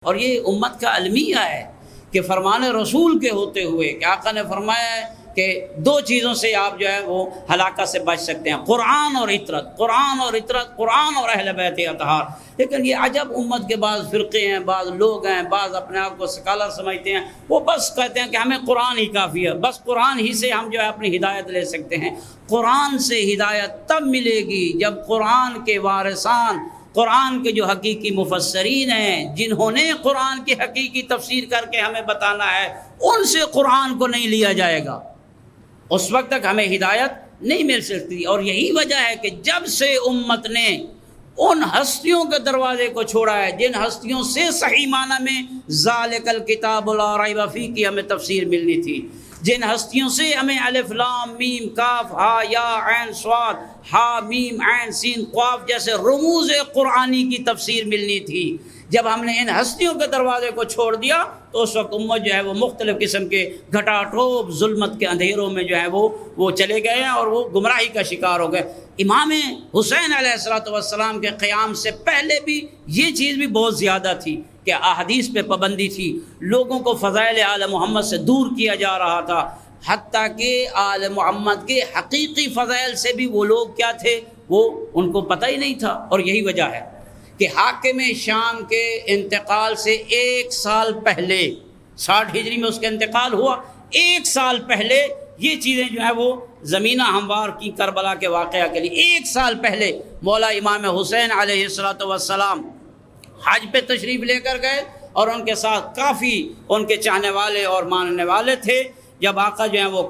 اور یہ امت کا المیہ ہے کہ فرمان رسول کے ہوتے ہوئے کہ آقا نے فرمایا ہے کہ دو چیزوں سے آپ جو ہے وہ ہلاکت سے بچ سکتے ہیں، قرآن اور عطرت، قرآن اور عطرت، قرآن اور اہل بیت اطہار۔ لیکن یہ عجب امت کے بعض فرقے ہیں، بعض لوگ ہیں، بعض اپنے آپ کو سکالر سمجھتے ہیں، وہ بس کہتے ہیں کہ ہمیں قرآن ہی کافی ہے، بس قرآن ہی سے ہم جو ہے اپنی ہدایت لے سکتے ہیں۔ قرآن سے ہدایت تب ملے گی جب قرآن کے وارثان، قرآن کے جو حقیقی مفسرین ہیں، جنہوں نے قرآن کی حقیقی تفسیر کر کے ہمیں بتانا ہے، ان سے قرآن کو نہیں لیا جائے گا، اس وقت تک ہمیں ہدایت نہیں مل سکتی۔ اور یہی وجہ ہے کہ جب سے امت نے ان ہستیوں کے دروازے کو چھوڑا ہے جن ہستیوں سے صحیح معنی میں ذالک الکتاب لا ریب فیہ کی ہمیں تفسیر ملنی تھی، جن ہستیوں سے ہمیں الف لام میم کاف ہا یا عین صاد ہا میم عین سین قاف جیسے رموز قرآنی کی تفسیر ملنی تھی، جب ہم نے ان ہستیوں کے دروازے کو چھوڑ دیا تو اس وقت امت جو ہے وہ مختلف قسم کے گھٹا ٹوپ ظلمت کے اندھیروں میں جو ہے وہ چلے گئے ہیں اور وہ گمراہی کا شکار ہو گئے۔ امام حسین علیہ السلام کے قیام سے پہلے بھی یہ چیز بھی بہت زیادہ تھی کہ احادیث پہ پابندی تھی، لوگوں کو فضائل آل محمد سے دور کیا جا رہا تھا، حتیٰ کہ آل محمد کے حقیقی فضائل سے بھی وہ لوگ کیا تھے، وہ ان کو پتہ ہی نہیں تھا۔ اور یہی وجہ ہے کہ حاکم شام کے انتقال سے ایک سال پہلے 60 ہجری میں اس کا انتقال ہوا، ایک سال پہلے یہ چیزیں جو ہیں وہ زمینہ ہموار کی کربلا کے واقعہ کے لیے، ایک سال پہلے مولا امام حسین علیہ السلام حج پہ تشریف لے کر گئے اور ان کے ساتھ کافی ان کے چاہنے والے اور ماننے والے تھے۔ جب آقا جو ہیں وہ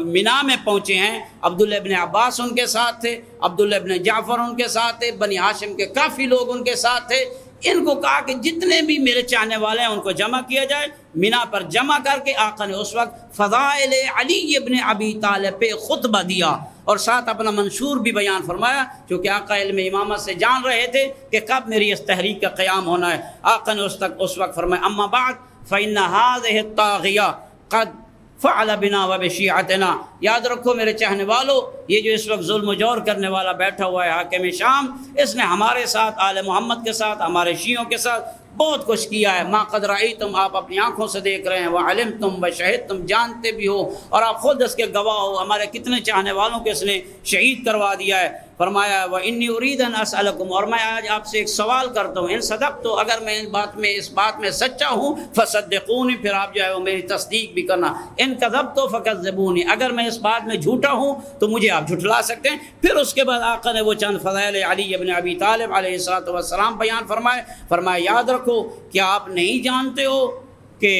مینا میں پہنچے ہیں، عبداللہ ابن عباس ان کے ساتھ تھے، عبداللہ ابن جعفر ان کے ساتھ تھے، بنی ہاشم کے کافی لوگ ان کے ساتھ تھے۔ ان کو کہا کہ جتنے بھی میرے چاہنے والے ہیں ان کو جمع کیا جائے۔ مینا پر جمع کر کے آقا نے اس وقت فضائل علی ابن ابی طالب پہ خطبہ دیا اور ساتھ اپنا منشور بھی بیان فرمایا، چونکہ آقا علم امامت سے جان رہے تھے کہ کب میری اس تحریک کا قیام ہونا ہے۔ آقا نے اس وقت فرمایا اما بعد فإن هذه الطاغیہ قد فعل بنا و بشیعتنا، یاد رکھو میرے چاہنے والو، یہ جو اس وقت ظلم و جور کرنے والا بیٹھا ہوا ہے حاکم شام، اس نے ہمارے ساتھ، آل محمد کے ساتھ، ہمارے شیعوں کے ساتھ بہت کچھ کیا ہے۔ ما قد رأیتم، آپ اپنی آنکھوں سے دیکھ رہے ہیں، وعلمتم وشہدتم، جانتے بھی ہو اور آپ خود اس کے گواہ ہو، ہمارے کتنے چاہنے والوں کو اس نے شہید کروا دیا ہے۔ فرمایا وإنی أريد أن أسألكم، اور میں آج آپ سے ایک سوال کرتا ہوں، ان صدقت، تو اگر میں اس بات میں سچا ہوں، فصدقونی، پھر آپ جو ہے وہ میری تصدیق بھی کرنا، ان کذبت فکذبونی، اگر میں اس بات میں جھوٹا ہوں تو مجھے آپ جھٹلا سکتے ہیں۔ پھر اس کے بعد آقا نے وہ چند فضائل علی ابن ابی طالب علیہ السلام بیان فرمائے یاد رکھو، کیا آپ نہیں جانتے ہو کہ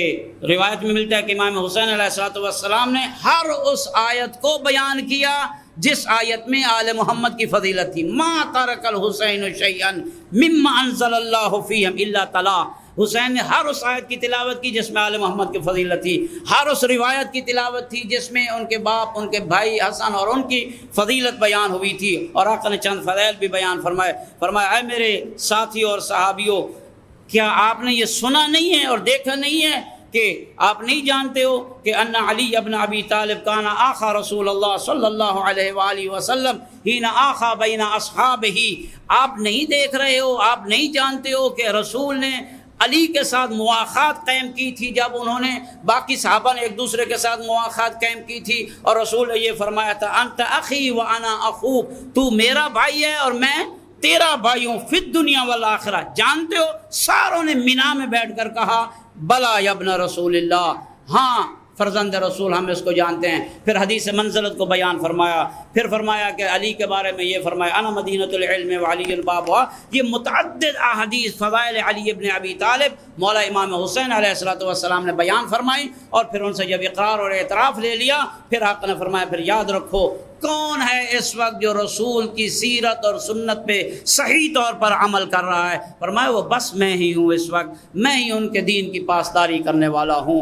روایت میں ملتا ہے کہ امام حسین علیہ السلام نے ہر اس آیت کو بیان کیا جس آیت میں آل محمد کی فضیلت تھی۔ ما ترک الحسین شیئا مما انزل اللہ فیہم الا تلا، حسین نے ہر اس آیت کی تلاوت کی جس میں آل محمد کی فضیلت تھی، ہر اس روایت کی تلاوت تھی جس میں ان کے باپ، ان کے بھائی حسن اور ان کی فضیلت بیان ہوئی تھی۔ اور آقا نے چند فضائل بھی بیان فرمایا اے میرے ساتھی اور صحابیوں، کیا آپ نے یہ سنا نہیں ہے اور دیکھا نہیں ہے کہ آپ نہیں جانتے ہو کہ ان علی ابن ابی طالب کان آخا رسول اللہ صلی اللہ علیہ وآلہ وسلم حین آخا بین اصحابہ، آپ نہیں دیکھ رہے ہو، آپ نہیں جانتے ہو کہ رسول نے علی کے ساتھ مواخات قائم کی تھی جب انہوں نے، باقی صحابہ نے ایک دوسرے کے ساتھ مواخات قائم کی تھی اور رسول نے یہ فرمایا تھا انت اخی وانا اخوک، تو میرا بھائی ہے اور میں تیرا بھائی ہوں، فی الدنیا والآخرہ، جانتے ہو؟ ساروں نے مینا میں بیٹھ کر کہا بلا یا ابن رسول اللہ، ہاں فرزند رسول، ہم اس کو جانتے ہیں۔ پھر حدیث منزلت کو بیان فرمایا، پھر فرمایا کہ علی کے بارے میں یہ فرمایا انا مدینۃ العلم وعلی الباب، یہ متعدد احادیث فضائل علی ابن ابی طالب مولا امام حسین علیہ السلام نے بیان فرمائی۔ اور پھر ان سے جب اقرار اور اعتراف لے لیا، پھر آقا نے فرمایا پھر یاد رکھو کون ہے اس وقت جو رسول کی سیرت اور سنت پہ صحیح طور پر عمل کر رہا ہے؟ فرمایا وہ بس میں ہی ہوں، اس وقت میں ہی ان کے دین کی پاسداری کرنے والا ہوں۔